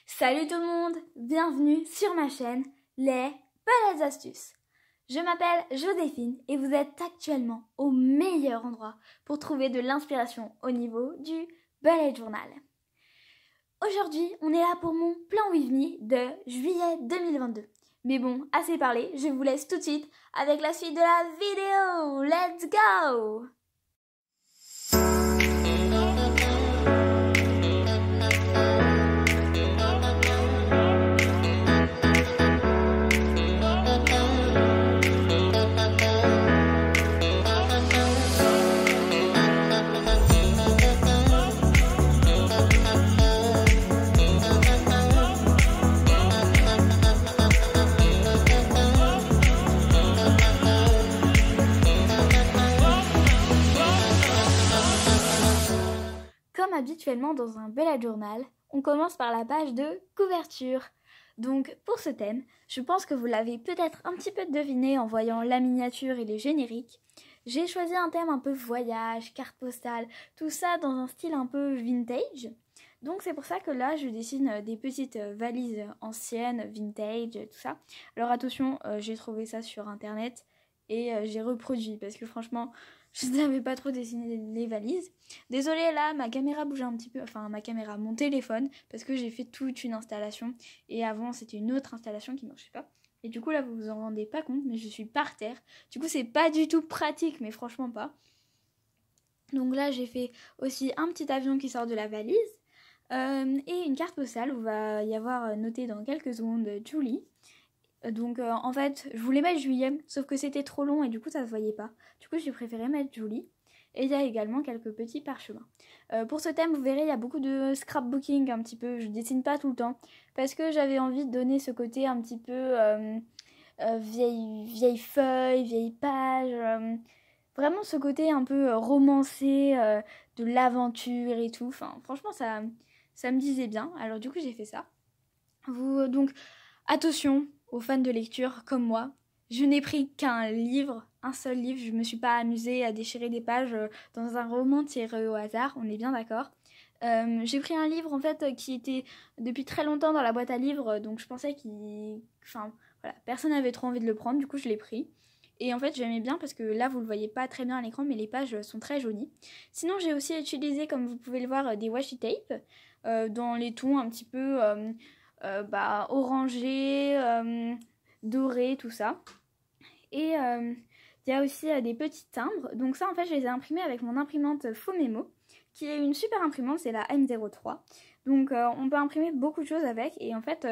Salut tout le monde, bienvenue sur ma chaîne Les Belles Astuces. Je m'appelle Joséphine et vous êtes actuellement au meilleur endroit pour trouver de l'inspiration au niveau du bullet journal. Aujourd'hui, on est là pour mon plan with me de juillet 2022. Mais bon, assez parlé, je vous laisse tout de suite avec la suite de la vidéo. Let's go! Comme habituellement dans un bullet journal, on commence par la page de couverture. Donc pour ce thème, je pense que vous l'avez peut-être un petit peu deviné en voyant la miniature et les génériques. J'ai choisi un thème un peu voyage, carte postale, tout ça dans un style un peu vintage. Donc c'est pour ça que là je dessine des petites valises anciennes, vintage, tout ça. Alors attention, j'ai trouvé ça sur internet et j'ai reproduit parce que franchement je ne savais pas trop dessiner les valises. Désolée là, ma caméra bougeait un petit peu, enfin mon téléphone, parce que j'ai fait toute une installation. Et avant c'était une autre installation qui ne marchait pas. Et du coup là vous vous en rendez pas compte, mais je suis par terre. Du coup c'est pas du tout pratique, mais franchement pas. Donc là j'ai fait aussi un petit avion qui sort de la valise. Et une carte postale où va y avoir noté dans quelques secondes Julie. Donc en fait je voulais mettre juillet, sauf que c'était trop long et du coup ça se voyait pas. Du coup j'ai préféré mettre Julie. Et il y a également quelques petits parchemins. Pour ce thème vous verrez il y a beaucoup de scrapbooking un petit peu. Je dessine pas tout le temps parce que j'avais envie de donner ce côté un petit peu vieille feuille, vieille page. Vraiment ce côté un peu romancé de l'aventure et tout. Enfin franchement ça me disait bien. Alors du coup j'ai fait ça. Donc attention aux fans de lecture comme moi, je n'ai pris qu'un livre, un seul livre, je me suis pas amusée à déchirer des pages dans un roman tiré au hasard, on est bien d'accord. J'ai pris un livre en fait qui était depuis très longtemps dans la boîte à livres, donc je pensais personne n'avait trop envie de le prendre, du coup je l'ai pris. Et en fait j'aimais bien parce que là vous le voyez pas très bien à l'écran, mais les pages sont très jolies. Sinon j'ai aussi utilisé, comme vous pouvez le voir, des washi tape dans les tons un petit peu orangé, doré, tout ça. Et il y a aussi des petits timbres. Donc ça en fait je les ai imprimés avec mon imprimante Fomemo, qui est une super imprimante, c'est la M03. Donc on peut imprimer beaucoup de choses avec. Et en fait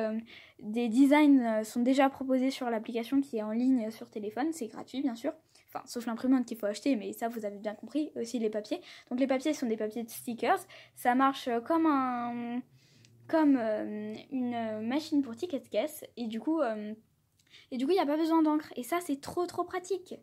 des designs sont déjà proposés sur l'application qui est en ligne sur téléphone. C'est gratuit bien sûr. Enfin, sauf l'imprimante qu'il faut acheter, mais ça vous avez bien compris. Aussi les papiers. Donc les papiers sont des papiers de stickers. Ça marche comme une machine pour ticket de caisse. Et du coup il n'y a pas besoin d'encre. Et ça c'est trop pratique.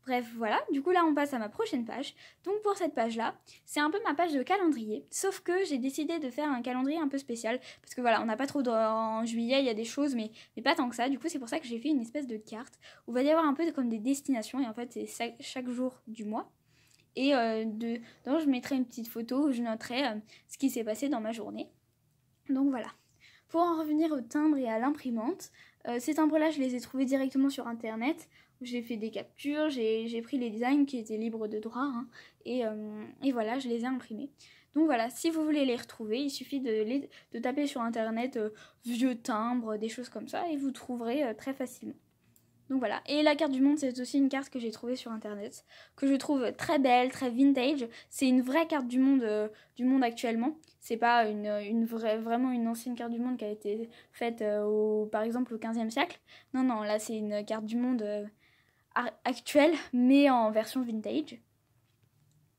Bref, voilà, du coup là on passe à ma prochaine page. Donc pour cette page-là, c'est un peu ma page de calendrier. Sauf que j'ai décidé de faire un calendrier un peu spécial. Parce que voilà, on n'a pas trop en juillet, il y a des choses, mais pas tant que ça. Du coup c'est pour ça que j'ai fait une espèce de carte où il va y avoir un peu comme des destinations. Et en fait c'est chaque jour du mois. Et dedans je mettrai une petite photo où je noterai ce qui s'est passé dans ma journée. Donc voilà. Pour en revenir au timbre et à l'imprimante, ces timbres-là je les ai trouvés directement sur internet. J'ai fait des captures, j'ai pris les designs qui étaient libres de droit et voilà, je les ai imprimés. Donc voilà, si vous voulez les retrouver, il suffit de taper sur internet vieux timbres, des choses comme ça, et vous trouverez très facilement. Donc voilà, et la carte du monde, c'est aussi une carte que j'ai trouvée sur internet, que je trouve très belle, très vintage. C'est une vraie carte du monde actuellement. C'est pas vraiment une ancienne carte du monde qui a été faite par exemple au 15e siècle. Non, là c'est une carte du monde actuelle, mais en version vintage.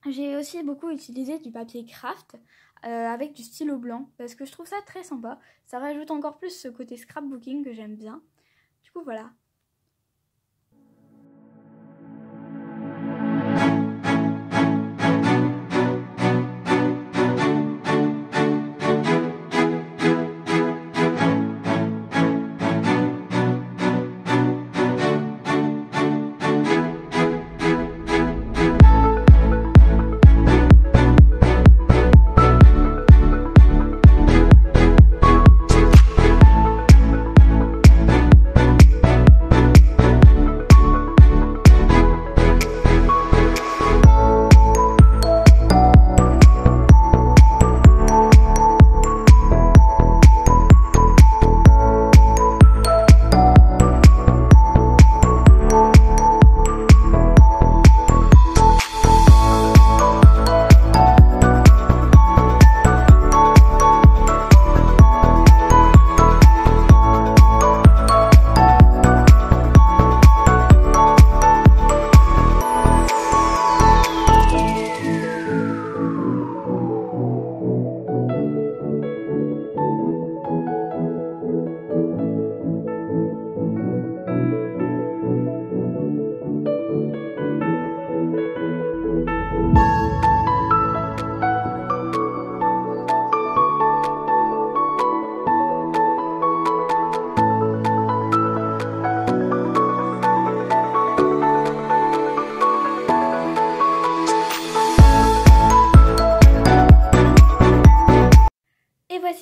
J'ai aussi beaucoup utilisé du papier craft avec du stylo blanc, parce que je trouve ça très sympa. Ça rajoute encore plus ce côté scrapbooking que j'aime bien. Du coup voilà.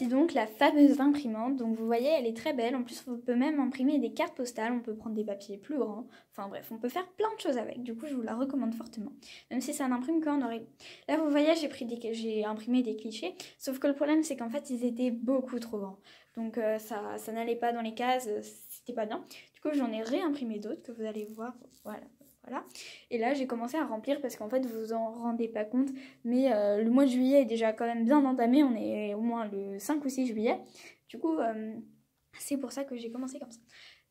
voici donc la fameuse imprimante. Donc vous voyez, elle est très belle. En plus, on peut même imprimer des cartes postales. On peut prendre des papiers plus grands. Enfin bref, on peut faire plein de choses avec. Du coup, je vous la recommande fortement. Même si ça n'imprime qu'en noir et blanc. Là, vous voyez, j'ai imprimé des clichés. Sauf que le problème, c'est qu'en fait, ils étaient beaucoup trop grands. Donc ça n'allait pas dans les cases. C'était pas bien. Du coup, j'en ai réimprimé d'autres que vous allez voir. Voilà. Et là, j'ai commencé à remplir parce qu'en fait, vous vous en rendez pas compte. Mais le mois de juillet est déjà quand même bien entamé. On est au moins le 5 ou 6 juillet. Du coup, c'est pour ça que j'ai commencé comme ça.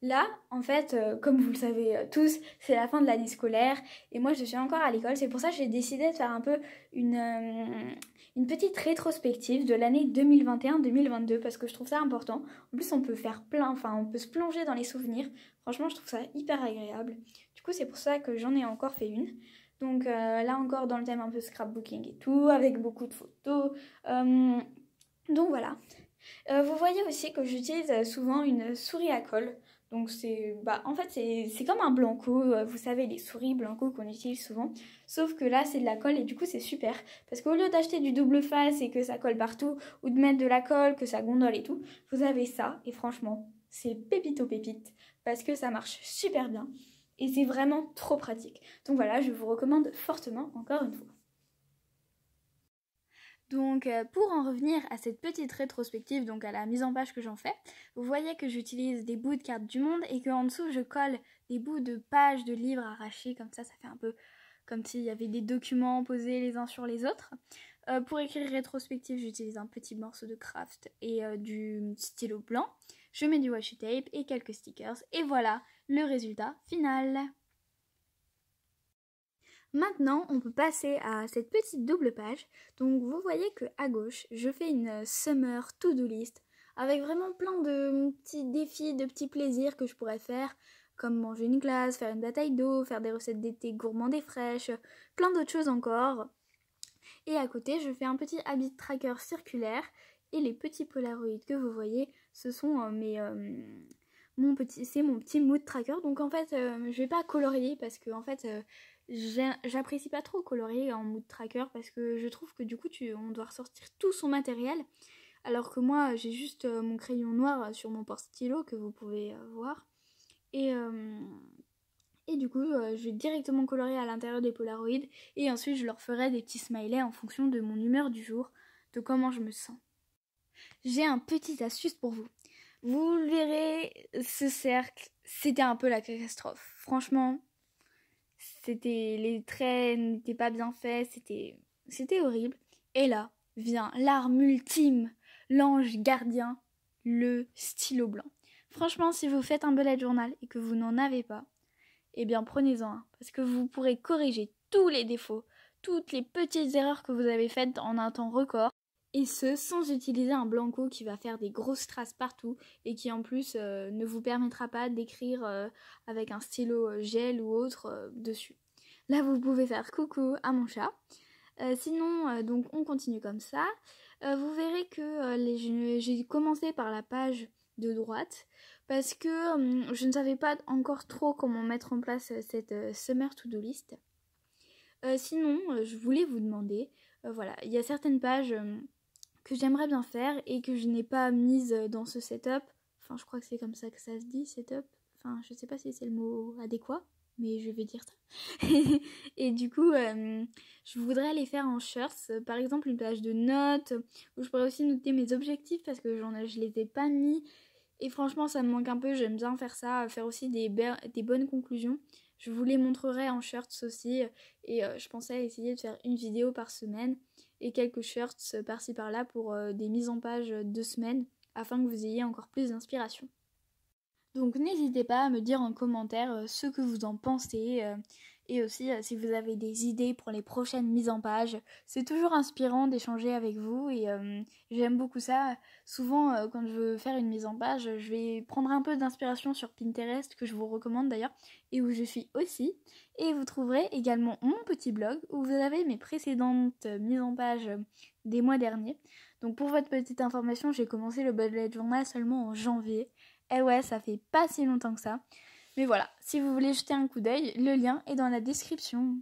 Là, en fait, comme vous le savez tous, c'est la fin de l'année scolaire. Et moi, je suis encore à l'école. C'est pour ça que j'ai décidé de faire un peu une petite rétrospective de l'année 2021-2022. Parce que je trouve ça important. En plus, on peut faire on peut se plonger dans les souvenirs. Franchement, je trouve ça hyper agréable. Du coup, c'est pour ça que j'en ai encore fait une. Donc là encore dans le thème un peu scrapbooking et tout, avec beaucoup de photos. Donc voilà. Vous voyez aussi que j'utilise souvent une souris à colle. Donc en fait c'est comme un Blanco, vous savez les souris Blanco qu'on utilise souvent. Sauf que là c'est de la colle et du coup c'est super. Parce qu'au lieu d'acheter du double face et que ça colle partout, ou de mettre de la colle, que ça gondole et tout, vous avez ça et franchement c'est pépito pépite. Parce que ça marche super bien. Et c'est vraiment trop pratique. Donc voilà, je vous recommande fortement encore une fois. Donc pour en revenir à cette petite rétrospective, donc à la mise en page que j'en fais, vous voyez que j'utilise des bouts de cartes du monde et qu'en dessous je colle des bouts de pages de livres arrachés, comme ça fait un peu comme s'il y avait des documents posés les uns sur les autres. Pour écrire rétrospective, j'utilise un petit morceau de craft et du stylo blanc. Je mets du washi tape et quelques stickers et voilà le résultat final. Maintenant, on peut passer à cette petite double page. Donc vous voyez que à gauche, je fais une summer to-do list avec vraiment plein de petits défis, de petits plaisirs que je pourrais faire, comme manger une glace, faire une bataille d'eau, faire des recettes d'été gourmandes et fraîches, plein d'autres choses encore. Et à côté, je fais un petit habit tracker circulaire et les petits polaroids que vous voyez, ce sont mon petit mood tracker. Donc en fait, je vais pas colorier parce que en fait, j'apprécie pas trop colorier en mood tracker parce que je trouve que du coup, on doit ressortir tout son matériel. Alors que moi, j'ai juste mon crayon noir sur mon porte-stylo que vous pouvez voir. Et du coup, je vais directement colorier à l'intérieur des Polaroids et ensuite je leur ferai des petits smileys en fonction de mon humeur du jour, de comment je me sens. J'ai un petit astuce pour vous. Vous le verrez, ce cercle, c'était un peu la catastrophe. Franchement, les traits n'étaient pas bien faits, c'était horrible. Et là vient l'arme ultime, l'ange gardien, le stylo blanc. Franchement, si vous faites un bullet journal et que vous n'en avez pas, eh bien prenez-en un, parce que vous pourrez corriger tous les défauts, toutes les petites erreurs que vous avez faites en un temps record, et ce sans utiliser un blanco qui va faire des grosses traces partout et qui en plus ne vous permettra pas d'écrire avec un stylo gel ou autre dessus. Là vous pouvez faire coucou à mon chat. Sinon donc on continue comme ça. Vous verrez que j'ai commencé par la page de droite parce que je ne savais pas encore trop comment mettre en place cette summer to-do list. Sinon, je voulais vous demander, voilà, il y a certaines pages que j'aimerais bien faire et que je n'ai pas mises dans ce setup. Enfin, je crois que c'est comme ça que ça se dit, setup. Enfin, je sais pas si c'est le mot adéquat, mais je vais dire ça. Et du coup, je voudrais les faire en shirts. Par exemple, une page de notes où je pourrais aussi noter mes objectifs parce que je les ai pas mis. Et franchement, ça me manque un peu. J'aime bien faire ça, faire aussi des bonnes conclusions. Je vous les montrerai en shirts aussi. Et je pensais essayer de faire une vidéo par semaine et quelques shirts par-ci par-là pour des mises en page de semaine afin que vous ayez encore plus d'inspiration. Donc n'hésitez pas à me dire en commentaire ce que vous en pensez et aussi si vous avez des idées pour les prochaines mises en page. C'est toujours inspirant d'échanger avec vous et j'aime beaucoup ça. Souvent quand je veux faire une mise en page, je vais prendre un peu d'inspiration sur Pinterest que je vous recommande d'ailleurs et où je suis aussi. Et vous trouverez également mon petit blog où vous avez mes précédentes mises en page des mois derniers. Donc pour votre petite information, j'ai commencé le bullet journal seulement en janvier. Eh ouais, ça fait pas si longtemps que ça. Mais voilà, si vous voulez jeter un coup d'œil, le lien est dans la description.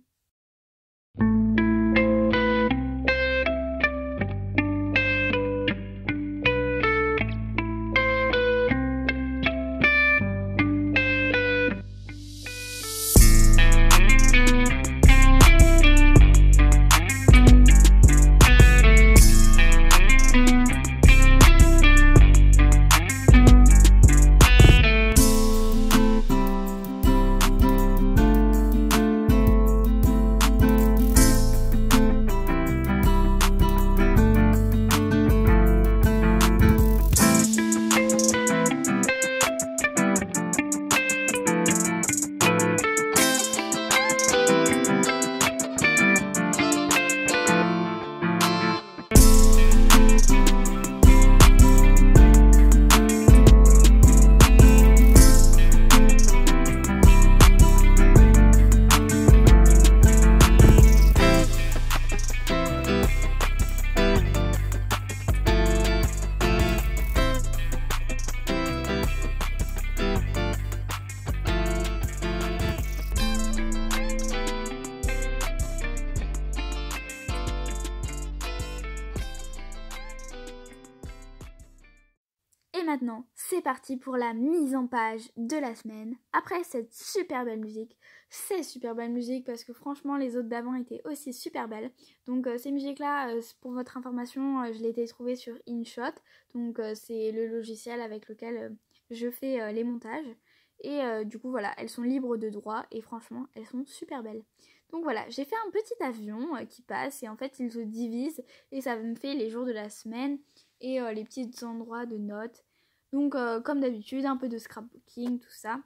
maintenant, c'est parti pour la mise en page de la semaine. Après cette super belle musique, c'est super belle musique parce que franchement les autres d'avant étaient aussi super belles. Donc ces musiques-là, pour votre information, je les ai trouvées sur InShot. Donc c'est le logiciel avec lequel je fais les montages. Et du coup voilà, elles sont libres de droit et franchement elles sont super belles. Donc voilà, j'ai fait un petit avion qui passe et en fait il se divise et ça me fait les jours de la semaine et les petits endroits de notes. Donc comme d'habitude, un peu de scrapbooking, tout ça.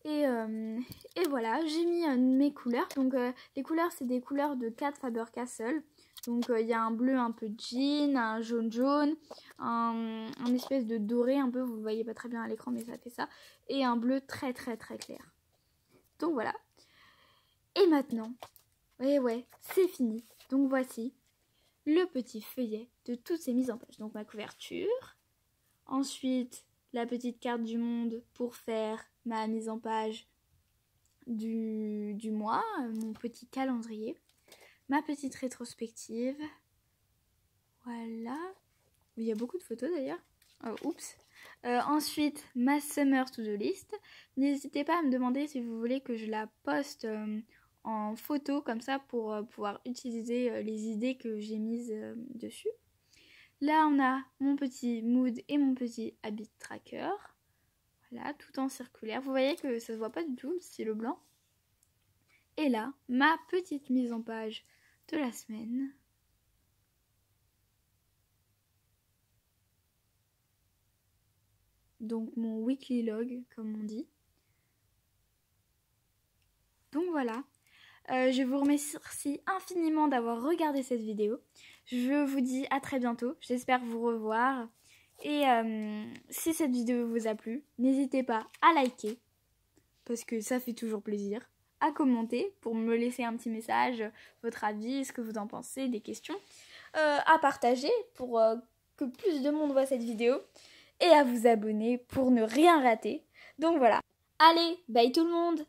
Et voilà, j'ai mis mes couleurs. Donc les couleurs, c'est des couleurs de 4 Faber-Castell. Donc il y a un bleu un peu jean, un jaune, un espèce de doré un peu, vous ne voyez pas très bien à l'écran mais ça fait ça. Et un bleu très très très clair. Donc voilà. Et maintenant, ouais, c'est fini. Donc voici le petit feuillet de toutes ces mises en page. Donc ma couverture, ensuite la petite carte du monde pour faire ma mise en page du mois, mon petit calendrier, ma petite rétrospective, voilà, il y a beaucoup de photos d'ailleurs, ensuite ma summer to do list. N'hésitez pas à me demander si vous voulez que je la poste en photo comme ça pour pouvoir utiliser les idées que j'ai mises dessus. Là on a mon petit mood et mon petit habit tracker, voilà, tout en circulaire. Vous voyez que ça se voit pas du tout le stylo blanc. Et là ma petite mise en page de la semaine. Donc mon weekly log comme on dit. Donc voilà. Je vous remercie infiniment d'avoir regardé cette vidéo. Je vous dis à très bientôt. J'espère vous revoir. Et si cette vidéo vous a plu, n'hésitez pas à liker, parce que ça fait toujours plaisir, à commenter pour me laisser un petit message, votre avis, ce que vous en pensez, des questions, à partager pour que plus de monde voit cette vidéo, et à vous abonner pour ne rien rater. Donc voilà. Allez, bye tout le monde!